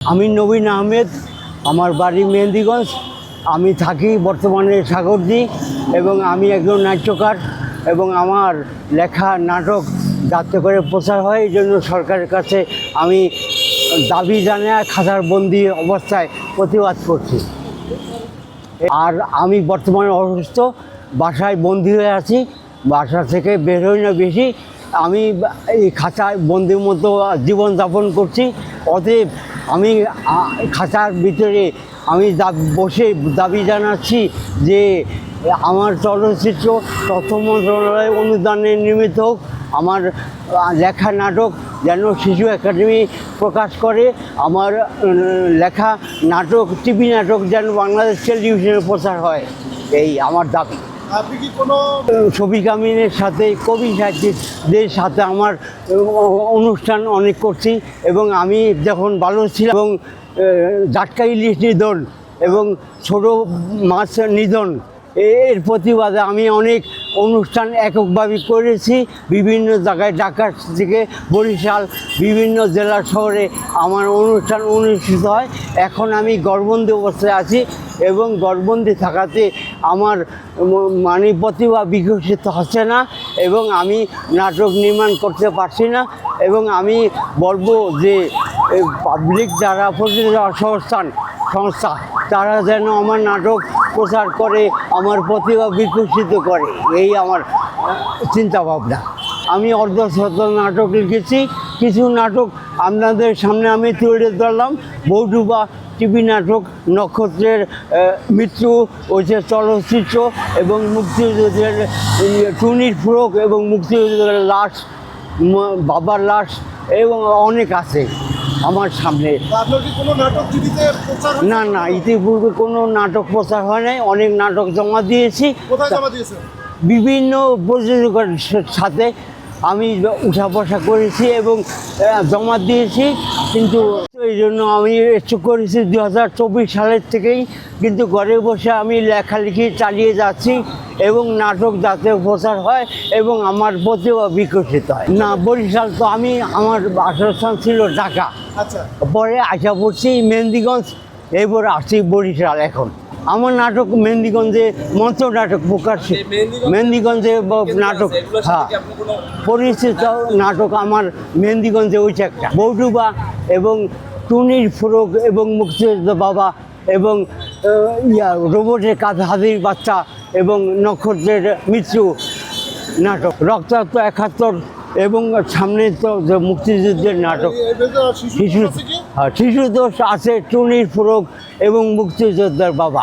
আমি নবীন আহমেদ, আমার বাড়ি মেহেন্দিগঞ্জ। আমি থাকি বর্তমানে সাগরদী এবং আমি একজন নাট্যকার এবং আমার লেখা নাটক যাতে করে প্রচার হয় এই জন্য সরকারের কাছে আমি দাবি জানায় খাঁচার বন্দি অবস্থায় প্রতিবাদ করছি। আর আমি বর্তমানে অসুস্থ, বাসায় বন্দি হয়ে আছি, বাসা থেকে বের হই না বেশি। আমি এই খাঁচায় বন্দির মতো জীবনযাপন করছি। অতএব আমি খাঁচার ভিতরে আমি বসে দাবি জানাচ্ছি যে আমার চলচ্চিত্র তথ্য মন্ত্রণালয় অনুদানে নির্মিত হোক। আমার লেখা নাটক যেন শিশু একাডেমি প্রকাশ করে। আমার লেখা নাটক, টিভি নাটক যেন বাংলাদেশ টেলিভিশনে প্রচার হয়, এই আমার দাবি। আপনি কি কোনো শফিক আমিনের সাথে, কবি সাহিত্যিকদের সাথে আমার অনুষ্ঠান অনেক করছি এবং আমি যখন ভালো ছিলাম এবং জাটকা ইলিশ নিধন এবং ছোট মাছ নিধন এর প্রতিবাদে আমি অনেক অনুষ্ঠান এককভাবে করেছি। বিভিন্ন জায়গায় ঢাকা থেকে বরিশাল বিভিন্ন জেলা শহরে আমার অনুষ্ঠান অনুষ্ঠিত হয়। এখন আমি ঘরবন্দি অবস্থায় আছি এবং ঘরবন্দি থাকাতে আমার প্রতিভা বিকশিত হচ্ছে না এবং আমি নাটক নির্মাণ করতে পারছি না। এবং আমি বলবো যে পাবলিক যারা প্রযোজক সংস্থা তারা যেন আমার নাটক প্রচার করে, আমার প্রতিভা বিকশিত করে, এই আমার চিন্তা ভাবনা। আমি অর্ধশত নাটক লিখেছি। কিছু নাটক আপনাদের সামনে আমি তুলে ধরলাম। বৌডুবা টিভি নাটক, নক্ষত্রের মৃত্যু, ওই যে চলচ্চিত্র এবং মুক্তিযুদ্ধের টুনির ফ্রক এবং মুক্তিযুদ্ধের লাশ, বাবার লাশ এবং অনেক আছে আমার সামনে। আপনার কি কোনো নাটক টিভিতে প্রচার হয়েছে? না, ইতিপূর্বে কোনো নাটক প্রচার হয় নাই। অনেক নাটক জমা দিয়েছি। কোথায় জমা দিয়েছেন? বিভিন্ন প্রযোজকের সাথে আমি উঠা বসা করেছি এবং জমা দিয়েছি, কিন্তু এই জন্য আমি একটু করেছি 2024 সালের থেকেই। কিন্তু ঘরে বসে আমি লেখালেখি চালিয়ে যাচ্ছি এবং নাটক যাতে প্রচার হয় এবং আমার প্রতিভা বিকশিত হয়। না, বরিশাল তো আমার বাসস্থান ছিল ঢাকা, আচ্ছা, পরে আশা পড়ছি মেহেন্দিগঞ্জ, এরপর আসছি বরিশাল। এখন আমার নাটক মেহেন্দিগঞ্জে মঞ্চ নাটক প্রকাশ, মেহেন্দিগঞ্জে নাটক, হ্যাঁ, পরিচিত নাটক আমার মেহেন্দিগঞ্জে ওইটা একটা বৌডুবা এবং টুনির ফ্রক এবং মুক্তিযুদ্ধ বাবা এবং রোবটের কাঁধে হাতির বাচ্চা এবং নক্ষত্রের মৃত্যু নাটক, রক্তাক্ত 71 এবং সামনে তো মুক্তিযুদ্ধের নাটক। শিশু দোষ আছে, টুনির ফ্রক এবং মুক্তিযোদ্ধার বাবা।